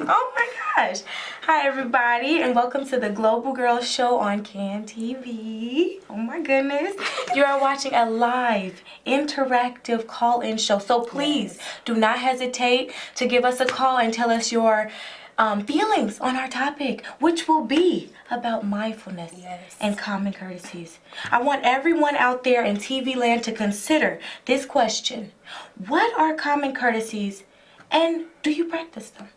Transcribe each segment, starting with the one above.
Oh my gosh. Hi everybody and welcome to the Global Girls Show on CAN TV. Oh my goodness. You are watching a live interactive call-in show. So please do not hesitate to give us a call and tell us your feelings on our topic, which will be about mindfulness and common courtesies. I want everyone out there in TV land to consider this question. What are common courtesies and do you practice them?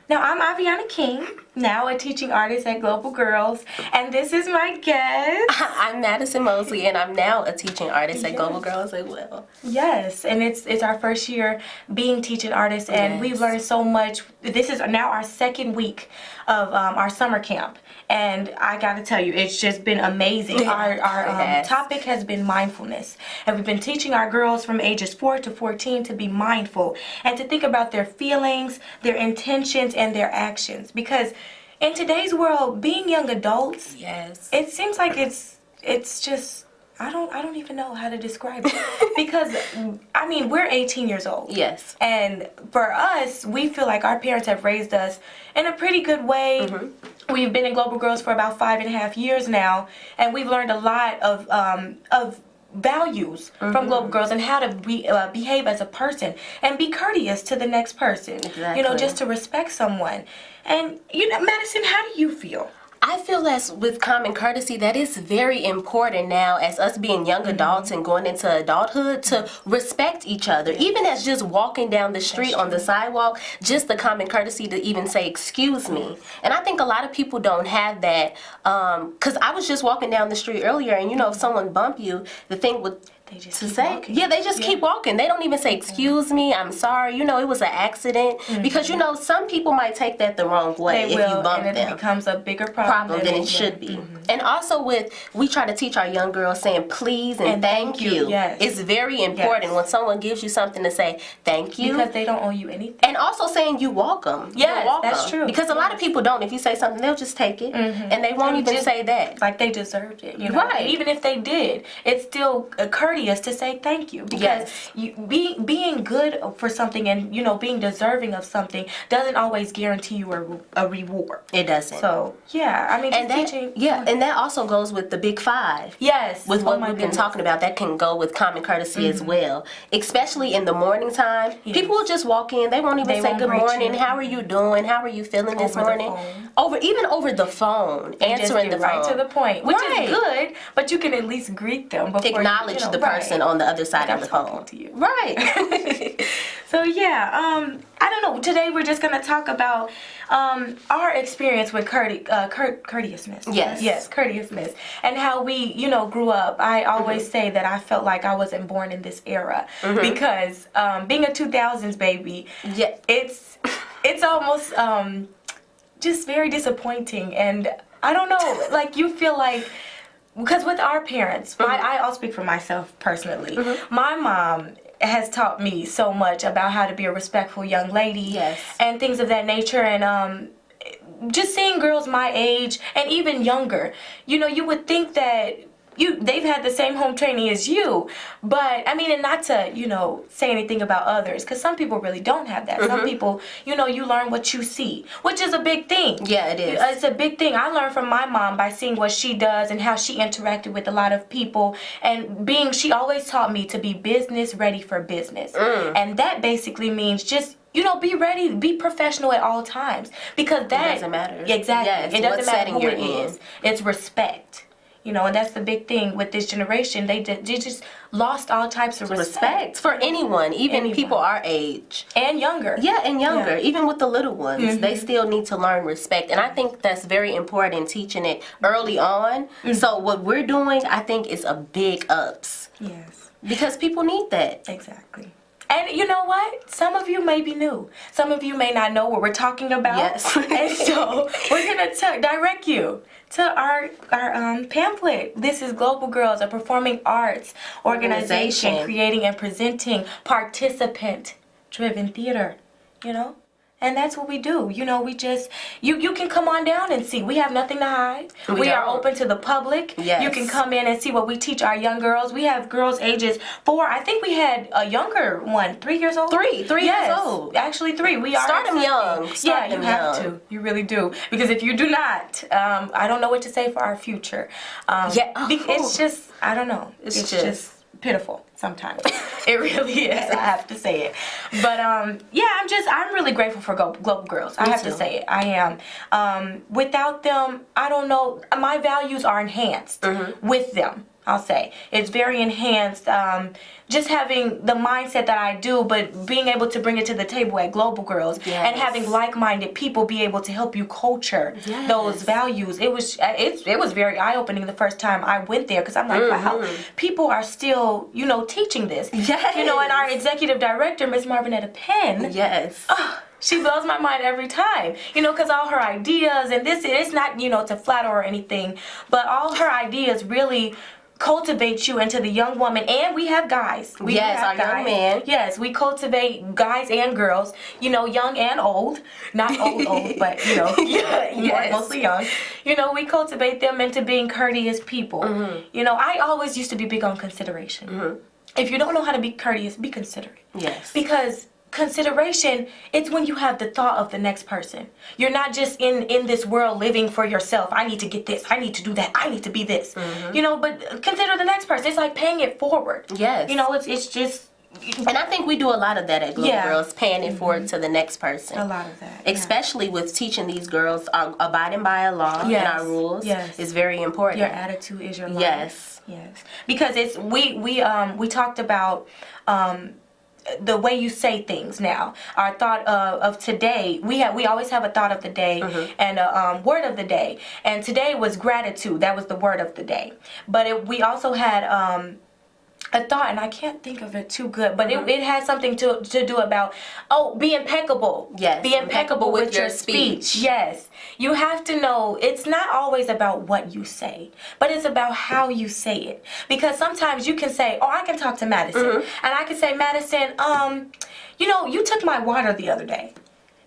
Now, I'm Aviana King, now a teaching artist at Global Girls, and this is my guest. I'm Madison Mosley, and I'm now a teaching artist at Global Girls as well. Yes, and it's our first year being teaching artists, and we've learned so much. This is now our second week of our summer camp, and I got to tell you, it's just been amazing. Our topic has been mindfulness, and we've been teaching our girls from ages 4 to 14 to be mindful and to think about their feelings, their intentions, and their actions. Because in today's world, being young adults, it seems like it's just I don't even know how to describe it. Because I mean, we're 18 years old. Yes. And for us, we feel like our parents have raised us in a pretty good way. We've been in Global Girls for about 5.5 years now, and we've learned a lot of values from Global Girls and how to behave as a person and be courteous to the next person. You know, just to respect someone. And you know, Madison, how do you feel? I feel as with common courtesy that it's very important now as us being young adults and going into adulthood to respect each other. Even as just walking down the street on the sidewalk, just the common courtesy to even say, excuse me. And I think a lot of people don't have that. Because I was just walking down the street earlier and, you know, if someone bump you, the thing would... They just keep walking. Yeah, they just keep walking. They don't even say, excuse me, I'm sorry. You know, it was an accident. Because, you know, some people might take that the wrong way if you bump them. And it becomes a bigger problem than it should be. And also we try to teach our young girls saying please and thank you. It's very important when someone gives you something to say thank you. Because they don't owe you anything. And also saying you welcome. Yes, that's true. Because a lot of people don't. If you say something, they'll just take it. And they won't even say that. Like they deserved it. You know? Right. And even if they did, it's still courteous to say thank you. Because being good for something and, you know, being deserving of something doesn't always guarantee you a reward. It doesn't. So, yeah. I mean, teaching. And that also goes with the big five. Yes. With what we've been talking about, that can go with common courtesy as well. Especially in the morning time. People will just walk in. They won't even say good morning. How are you doing? How are you feeling this morning? Even over the phone. Answering the phone. Right to the point. Which is good, but you can at least greet them before acknowledge the person on the other side of the phone. To you. Right. So yeah, I don't know. Today we're just gonna talk about our experience with courteousness. Yes, courteousness, and how we, you know, grew up. I always say that I felt like I wasn't born in this era because being a 2000s baby, it's almost just very disappointing, and I don't know. Like you feel like. Because with our parents, I'll speak for myself personally. My mom has taught me so much about how to be a respectful young lady and things of that nature. And just seeing girls my age and even younger, you know, you would think that they've had the same home training as you, but I mean, and not to, you know, say anything about others, because some people really don't have that. Some people, you know, you learn what you see, which is a big thing. Yeah, it is. It's a big thing. I learned from my mom by seeing what she does and how she interacted with a lot of people, and she always taught me to be business ready for business. And that basically means just, you know, be ready, be professional at all times, because that doesn't matter. Exactly. It doesn't matter who it is. It's respect. You know, and that's the big thing with this generation. They just lost all types of respect for anyone, even people our age. And younger. Yeah, and younger. Even with the little ones, they still need to learn respect. And I think that's very important, teaching it early on. So what we're doing, I think, is a big ups. Yes. Because people need that. Exactly. And you know what? Some of you may be new. Some of you may not know what we're talking about. Yes. And so we're going to direct you to our pamphlet. This is Global Girls, a performing arts organization creating and presenting participant-driven theater, you know? And that's what we do. You know, we just, you can come on down and see. We have nothing to hide. We are open to the public. Yes. You can come in and see what we teach our young girls. We have girls ages 4. I think we had a younger one, 3 years old. 3 years old. Actually 3. We are Start them young. You have to. You really do. Because if you do not, I don't know what to say for our future. It's just, I don't know. It's just pitiful sometimes. It really is. I have to say it. But I'm really grateful for Global Girls. I have to say it. I am. Without them, I don't know. My values are enhanced with them. I'll say it's very enhanced. Just having the mindset that I do, but being able to bring it to the table at Global Girls and having like-minded people be able to help you culture those values. It was very eye-opening the first time I went there, because I'm like, wow, people are still, teaching this. Yes. And our executive director, Miss Marvinetta Penn. Yes. She blows my mind every time, because all her ideas, and it's not, to flatter or anything, but all her ideas really cultivate you into the young woman. And we have guys. Our young men. Yes, we cultivate guys and girls, young and old. Not old, but, mostly young. We cultivate them into being courteous people. I always used to be big on consideration. If you don't know how to be courteous, be considerate. Yes. Because consideration, it's when you have the thought of the next person. You're not just in this world living for yourself. I need to get this, I need to do that, I need to be this. But consider the next person. It's like paying it forward. Yes. It's just, and I think we do a lot of that at Global Girls, paying it forward to the next person. a lot of that. Especially with teaching these girls abiding by a law and our rules is very important. Your attitude is your life. Yes. Because it's we talked about the way you say things now. Our thought of today, we always have a thought of the day and a word of the day. And today was gratitude. That was the word of the day. But we also had a thought, and I can't think of it too good, but it had something to do about, be impeccable. Yes. Be impeccable with your speech. Yes. You have to know it's not always about what you say, but it's about how you say it. Because sometimes you can say, I can talk to Madison, and I can say, Madison, you took my water the other day.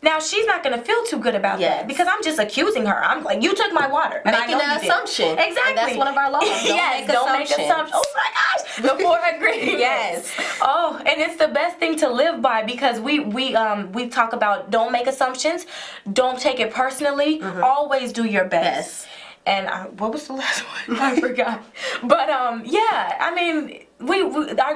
Now, she's not going to feel too good about that, because I'm just accusing her. I'm like, you took my water. And making an assumption. Exactly. And that's one of our laws. Don't make assumptions. Oh my gosh. Before agreeing. Yes. And it's the best thing to live by, because we talk about don't make assumptions, don't take it personally, always do your best. And what was the last one? I forgot. But our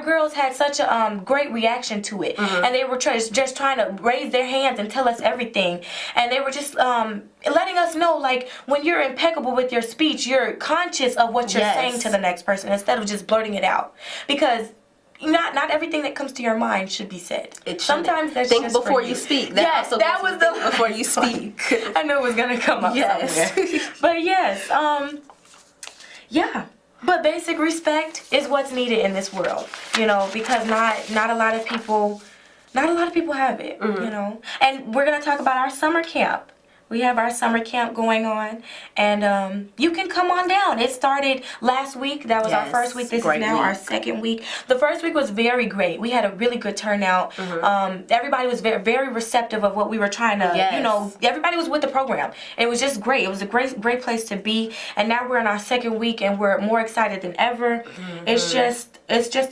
girls had such a great reaction to it, and they were just trying to raise their hands and tell us everything, and they were just letting us know, like, when you're impeccable with your speech, you're conscious of what you're saying to the next person instead of just blurting it out, because not everything that comes to your mind should be said. Sometimes that's think just before you speak. That was before you speak. I knew it was gonna come up somewhere. But yes, But basic respect is what's needed in this world, because not a lot of people have it, And we're gonna talk about our summer camp. We have our summer camp going on, and you can come on down. It started last week. That was our first week. This is now our second week. The first week was very great. We had a really good turnout. Everybody was very, very receptive of what we were trying to, everybody was with the program. It was just great. It was a great place to be. And now we're in our second week, and we're more excited than ever. It's just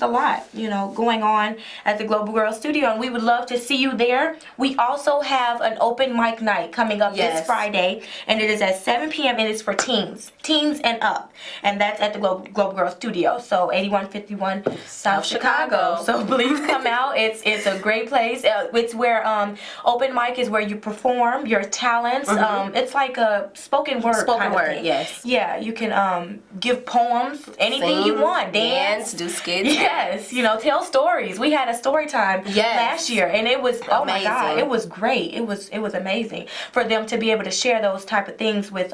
a lot, going on at the Global Girls Studio, and we would love to see you there. We also have an open mic night coming up this Friday, and it is at 7 p.m. and it's for teens and up, and that's at the Global Girls Studio, so 8151 South Chicago. So please come out. It's a great place. It's where open mic is where you perform your talents. It's like a spoken word kind of thing. Yes. Yeah, you can give poems, anything you want, dance, do skits. Yes, tell stories. We had a story time last year, and it was oh my God, it was great. It was amazing for them to be able to share those type of things with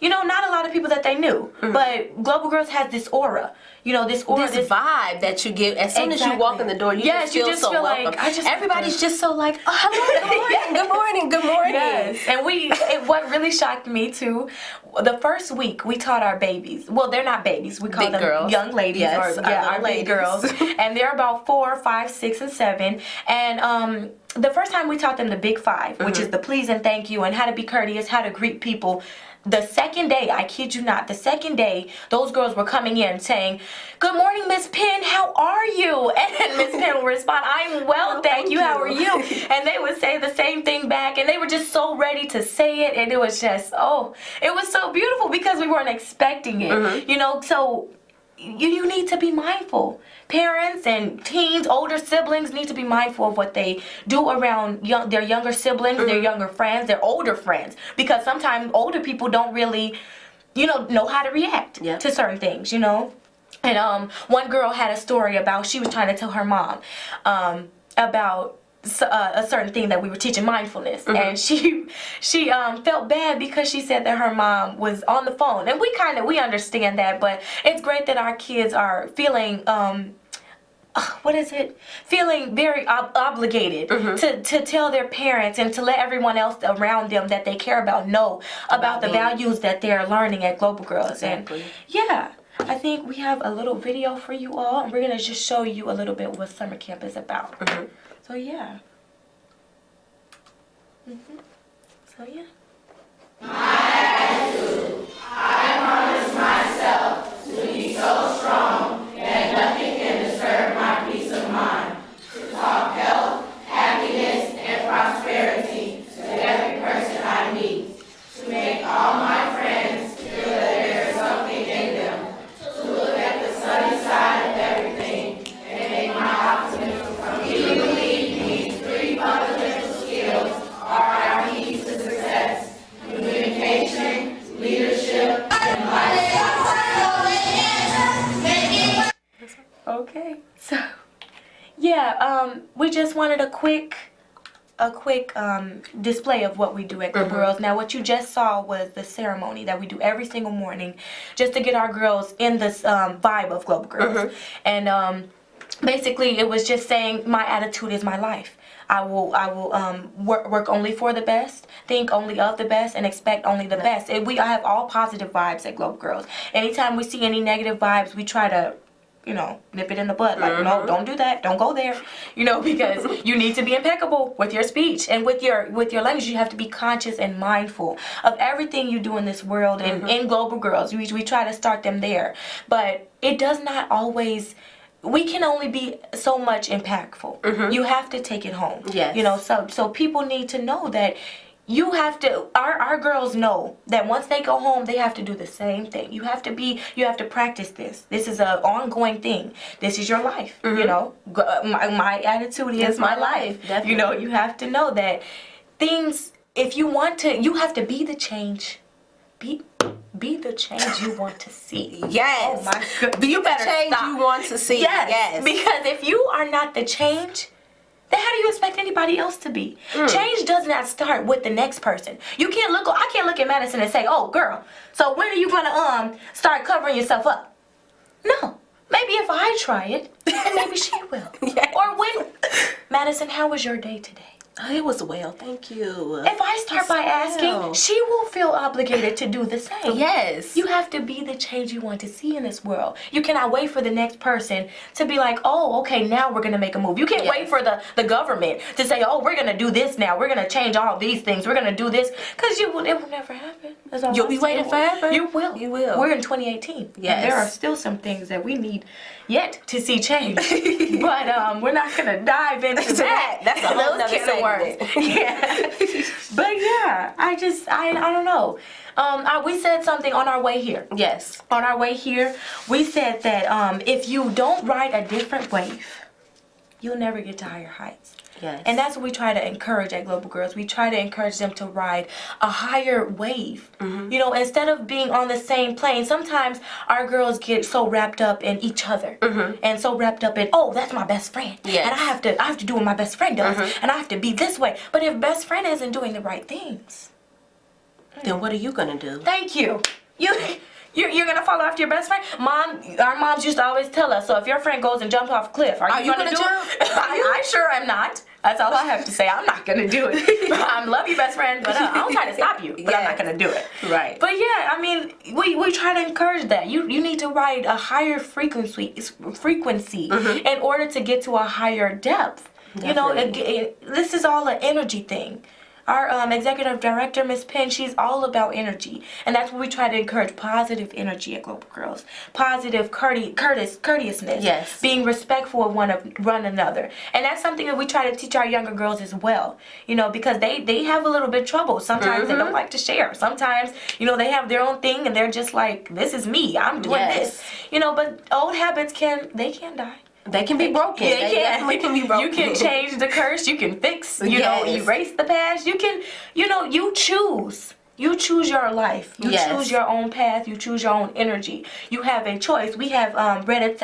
not a lot of people that they knew. But Global Girls has this aura. This aura, this vibe that you give as soon as you walk in the door. You just feel so welcome. Like, everybody's just so like, oh, hello, good morning. Yes, and what really shocked me too, the first week we taught our babies. Well, they're not babies. We call big them girls. Young ladies. Yes, our big girls. And they're about 4, 5, 6, and 7. And the first time we taught them the big 5, which is the please and thank you and how to be courteous, how to greet people. The second day, I kid you not, those girls were coming in saying, "Good morning, Miss Penn, how are you?" And Miss Penn would respond, "I'm well, thank you, how are you?" And they would say the same thing back, and they were just so ready to say it, and it was just, it was so beautiful because we weren't expecting it, so you need to be mindful. Parents and teens, older siblings need to be mindful of what they do around their younger siblings, their younger friends, their older friends. Because sometimes older people don't really, know how to react to certain things, And one girl had a story about, she was trying to tell her mom about a certain thing that we were teaching, mindfulness, and she felt bad because she said that her mom was on the phone, and we understand that, but it's great that our kids are feeling feeling very obligated to tell their parents and to let everyone else around them that they care about know about the values that they're learning at Global Girls. Exactly. And I think we have a little video for you all, and we're going to just show you a little bit what summer camp is about. So yeah. My attitude. I promise myself to be so strong that nothing can disturb my peace of mind. To talk health, happiness, and prosperity to every person I meet. To make all my friends feel that there is something in them. To look at the sunny side of everything and make my optimism come true. These 3 fundamental skills are our keys to success: communication, leadership, and lifestyle. Okay, so we just wanted a quick display of what we do at Global Girls. Now, what you just saw was the ceremony that we do every single morning, just to get our girls in this vibe of Global Girls. And basically, it was just saying, my attitude is my life. I will work only for the best, think only of the best, and expect only the best. And I have all positive vibes at Global Girls. Anytime we see any negative vibes, we try to nip it in the bud. Like, no, don't do that. Don't go there. Because you need to be impeccable with your speech and with your language. You have to be conscious and mindful of everything you do in this world. And in Global Girls, we try to start them there. But it does not always. We can only be so much impactful. You have to take it home. Yes. So people need to know that. You have to, our girls know that once they go home, they have to do the same thing. You have to practice this. This is an ongoing thing. This is your life, My attitude is my life. Definitely. You have to know that things, if you want to, you have to be the change. Be the change you want to see. Yes. Oh my goodness. You better change you want to see. Yes. Because if you are not the change, then how do you expect anybody else to be? Change does not start with the next person. I can't look at Madison and say, "Oh, girl, so when are you gonna start covering yourself up?" No. Maybe if I try it, then maybe she will. Yes. Or when, Madison, how was your day today? It was well, thank you. If I start by asking, she will feel obligated to do the same. Yes. You have to be the change you want to see in this world. You cannot wait for the next person to be like, "Oh, okay, now we're going to make a move." You can't wait for the government to say, "Oh, we're going to do this now. We're going to change all these things. We're going to do this." Because it will never happen. You'll be waiting forever. You will. You will. We're in 2018. Yes. There are still some things that we need yet to see change. But we're not going to dive into that. That's a whole nother segment. Yeah. But yeah, I don't know. We said something on our way here. Yes. On our way here, we said that if you don't ride a different wave, you'll never get to higher heights. Yes. And that's what we try to encourage at Global Girls. We try to encourage them to ride a higher wave. Instead of being on the same plane, sometimes our girls get so wrapped up in each other and so wrapped up in, "Oh, that's my best friend." Yes. And I have to do what my best friend does, and I have to be this way. But if best friend isn't doing the right things, Then what are you gonna do? Thank you. You're gonna fall after your best friend? Our moms used to always tell us, so if your friend goes and jumps off a cliff, are you gonna do jump? it? I sure am not. That's all I have to say. I'm not gonna do it. I love you, best friend, but I'm trying to stop you. But I'm not gonna do it. Right. But yeah, I mean, we try to encourage that. You need to ride a higher frequency in order to get to a higher depth. Definitely. You know, this is all an energy thing. Our executive director, Miss Penn, she's all about energy. And that's what we try to encourage, positive energy at Global Girls. Positive courteousness. Yes. Being respectful of one another. And that's something that we try to teach our younger girls as well. You know, because they have a little bit of trouble. Sometimes they don't like to share. Sometimes, you know, they have their own thing and they're just like, this is me. I'm doing this. You know, but old habits can die. They can be broken. Yeah, they definitely can be broken. You can change the curse. You can fix, Yes. erase the past. You can, you choose. You choose your life. You choose your own path. You choose your own energy. You have a choice. We have read it.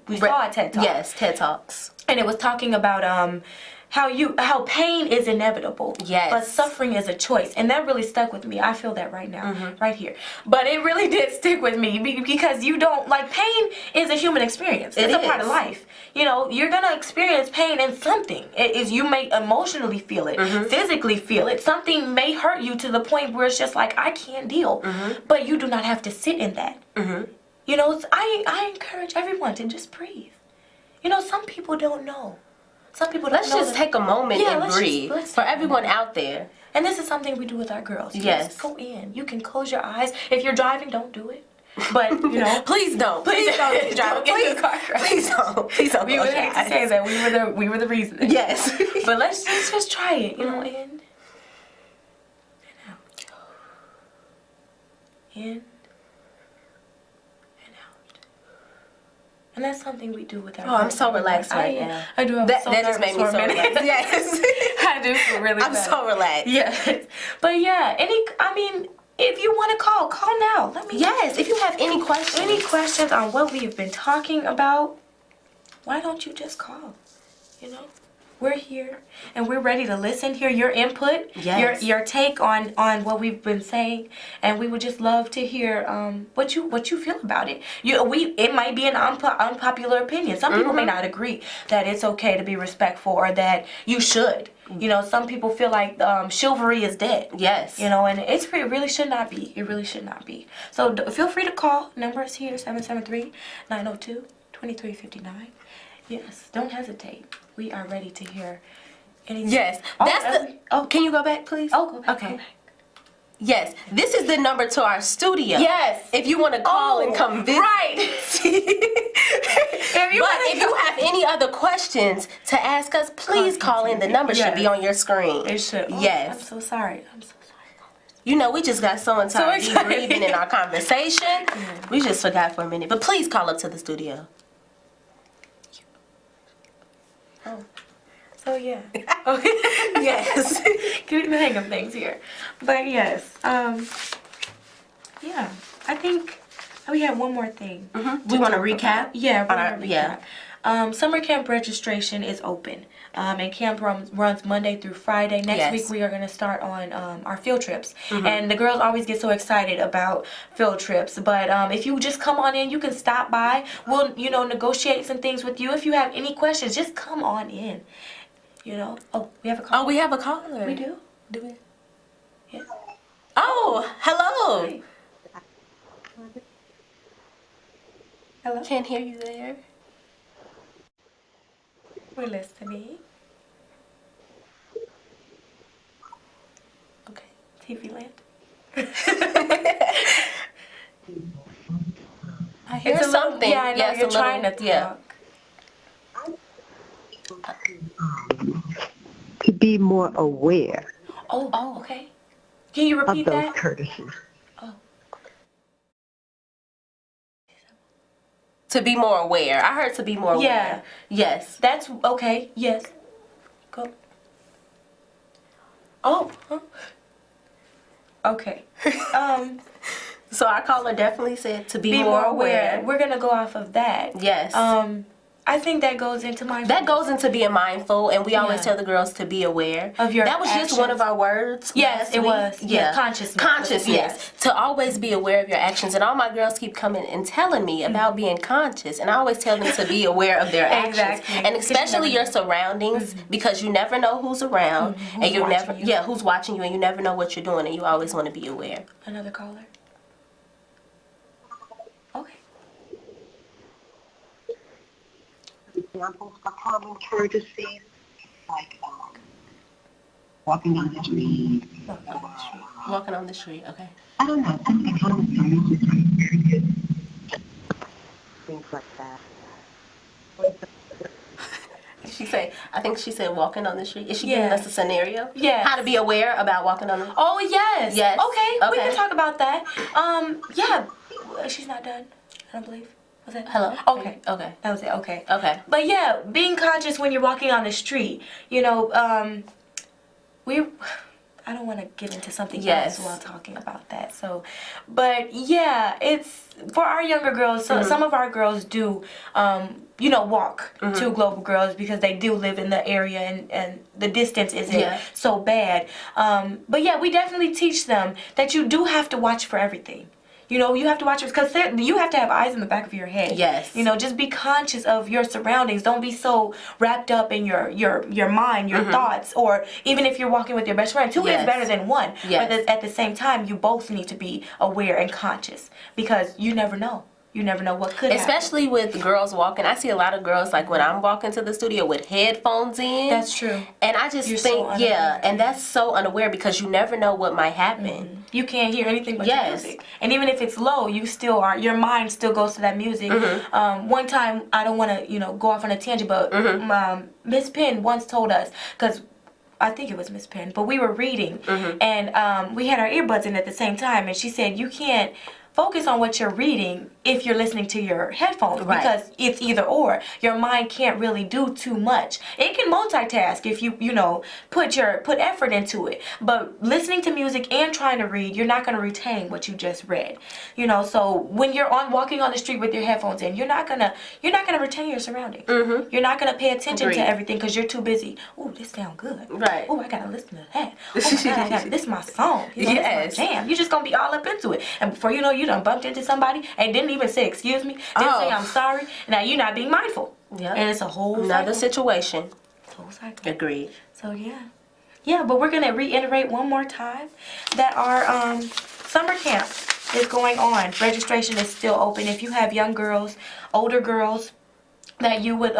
We saw a TED Talk. Yes, TED Talks. And it was talking about how pain is inevitable. Yes. But suffering is a choice. And that really stuck with me. I feel that right now, right here. But it really did stick with me because you don't, pain is a human experience. It's a part of life. You know, you're going to experience pain in something. You may emotionally feel it, physically feel it. Something may hurt you to the point where it's just like, I can't deal. But you do not have to sit in that. You know, I encourage everyone to just breathe. You know, some people don't know. Some people don't know. Let's just take a moment and breathe. Let's for everyone out there. And this is something we do with our girls. Yes. Just go in. You can close your eyes. If you're driving, don't do it. But, you know. Please don't. Please don't if you're driving. Don't get in the car. Please don't. Please don't. We would hate to say that. We were the reason. Yes. But let's just try it. You know, in and out. In. And that's something we do with our. Oh, I'm so relaxed right now. I do. That just made me so relaxed. Yes. I do feel really. I'm so relaxed. Yes. But yeah, if you want to call now. Let me. Yes. If you have any questions on what we have been talking about, why don't you just call? You know. We're here and we're ready to listen, hear your input, your take on what we've been saying, and we would just love to hear what you feel about it. It might be an unpopular opinion. Some people may not agree that it's okay to be respectful or that you should. You know, some people feel like chivalry is dead. Yes. You know, and it really should not be. It really should not be. So feel free to call. Number is here, 773-902-2359. Yes, don't hesitate. We are ready to hear anything. Yes. Can you go back, please? Oh, go back. Okay. Go back. Yes, this is the number to our studio. Yes. If you want to call and come visit. Right. If you have any other questions to ask us, please call in. The number should be on your screen. It should. Yes. I'm so sorry. You know, we just got so much time debriefing in our conversation. We just forgot for a minute. But please call up to the studio. Oh. So yeah. Yes. Getting the hang of things here. But yes. Yeah. I think we have one more thing. We want to recap? Yeah, we're going to recap. Summer camp registration is open. And camp runs Monday through Friday. Next week we are going to start on our field trips. And the girls always get so excited about field trips. But if you just come on in, you can stop by. We'll, negotiate some things with you. If you have any questions, just come on in. You know. Oh, we have a caller. Oh, we have a caller. We do? Do we? Yes. Oh, hello. Hi. Hello? Can't hear you there. We're listening. Okay, TV land. I hear something. Yeah, I know you're trying to talk. To be more aware Oh, okay. Can you repeat of those that? courtesies. Oh. To be more aware. I heard to be more aware. Yeah. Yes. That's okay. Yes. Go. Oh. Huh. Okay. So our caller definitely said to be more aware. We're gonna go off of that. Yes. I think that goes into mindfulness. That goes into being mindful, and we always Yeah. tell the girls to be aware Of your That was actions. just one of our words. Yes, last it week. was. Yeah, consciousness. Consciousness. Yes. To always be aware of your actions. And all my girls keep coming and telling me about being conscious. And I always tell them to be aware of their actions. Exactly. And especially your surroundings, because you never know who's around. And you never, who's watching you, and you never know what you're doing. And you always want to be aware. Another caller? Okay. Examples for common courtesy, like walking down the street. Walking on the street, okay. I don't know. I think common courtesy is very good. Things like that. I think she said walking on the street. Is she Yeah. giving us a scenario? Yeah. How to be aware about walking on the street? Oh, yes. Yes. Okay, we Okay. can talk about that. Yeah. She's not done, I don't believe. Was it? Hello? Okay. Okay. That was it, okay. Okay. But yeah, being conscious when you're walking on the street, you know, I don't want to get into something Yes. else while talking about that. So, but yeah, it's for our younger girls. So some of our girls do, you know, walk to Global Girls because they do live in the area and the distance isn't so bad. But yeah, we definitely teach them that you do have to watch for everything. You know, you have to watch it because you have to have eyes in the back of your head. Yes. You know, just be conscious of your surroundings. Don't be so wrapped up in your mind, your thoughts, or even if you're walking with your best friend. Two is better than one. Yes. But at the same time, you both need to be aware and conscious because you never know. You never know what could happen. Especially with girls walking. I see a lot of girls, like when I'm walking to the studio with headphones in. That's true. And I just You're think, so unaware. and that's so unaware because you never know what might happen. You can't hear anything but Yes. the music. And even if it's low, you still are, your mind still goes to that music. One time, I don't want to, you know, go off on a tangent, but Miss Penn once told us, because I think it was Miss Penn, but we were reading, and we had our earbuds in at the same time, and she said, you can't focus on what you're reading if you're listening to your headphones because it's either or. Your mind can't really do too much. It can multitask if you know put effort into it. But listening to music and trying to read, you're not going to retain what you just read. You know, so when you're walking on the street with your headphones in, you're not gonna retain your surroundings. You're not gonna pay attention to everything because you're too busy. Ooh, this sounds good. Right. Ooh, I gotta listen to that. Oh my God, this is my song. You know, this is my jam. You're just gonna be all up into it, and before you know, you done bumped into somebody and didn't even say excuse me, didn't say I'm sorry. Now you're not being mindful. Yeah. And it's a whole another cycle. situation. Whole cycle. Agreed. So yeah, but we're gonna reiterate one more time that our summer camp is going on. Registration is still open. If you have young girls, older girls that you would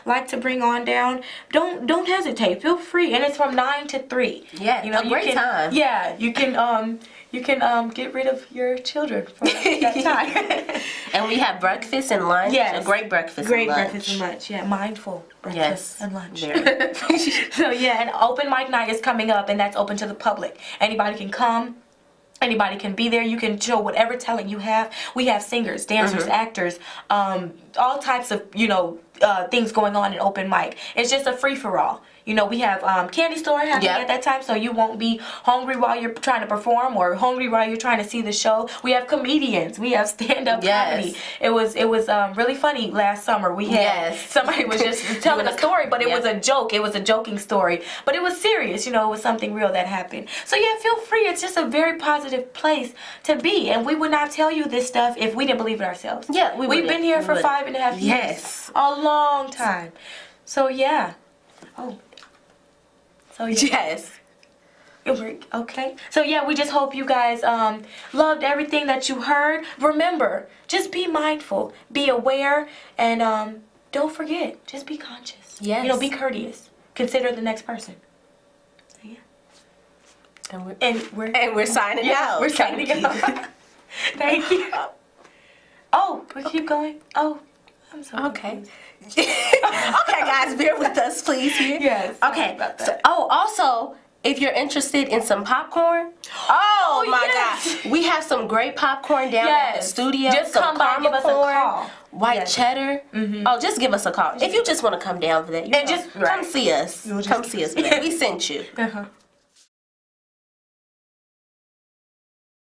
like to bring on down, don't hesitate. Feel free, and it's from 9 to 3. Yeah, you know, a great time. Yeah, you can get rid of your children for that time. And we have breakfast and lunch. Yes. A great breakfast Great and lunch. breakfast and lunch. Yeah, mindful breakfast and lunch. Very. So yeah, and open mic night is coming up, and that's open to the public. Anybody can come. Anybody can be there. You can show whatever talent you have. We have singers, dancers, actors, all types of, you know, things going on in open mic. It's just a free-for-all. You know, we have candy store happening at that time, so you won't be hungry while you're trying to perform or hungry while you're trying to see the show. We have comedians. We have stand-up comedy. It was really funny last summer. We had somebody was just telling a story, but it was a joke. It was a joking story, but it was serious. You know, it was something real that happened. So yeah, feel free. It's just a very positive place to be, and we would not tell you this stuff if we didn't believe it ourselves. Yeah, we've been here for 5.5 years. Yes, a long time. So yeah. Oh. So yes. Okay. So yeah, we just hope you guys loved everything that you heard. Remember, just be mindful, be aware, and don't forget, just be conscious. Yes. You know, be courteous. Consider the next person. So yeah. And we're signing out. We're signing out. Thank you. Oh, we keep going. Oh, I'm sorry. Okay. Okay, guys, bear with us, please. Here. Yes. Okay. So, also, if you're interested in some popcorn, God, we have some great popcorn down at the studio. Just some come by and give us a call. White cheddar. Oh, just give us a call if you just want to come down for that. And just come see us. Come see us. We sent you.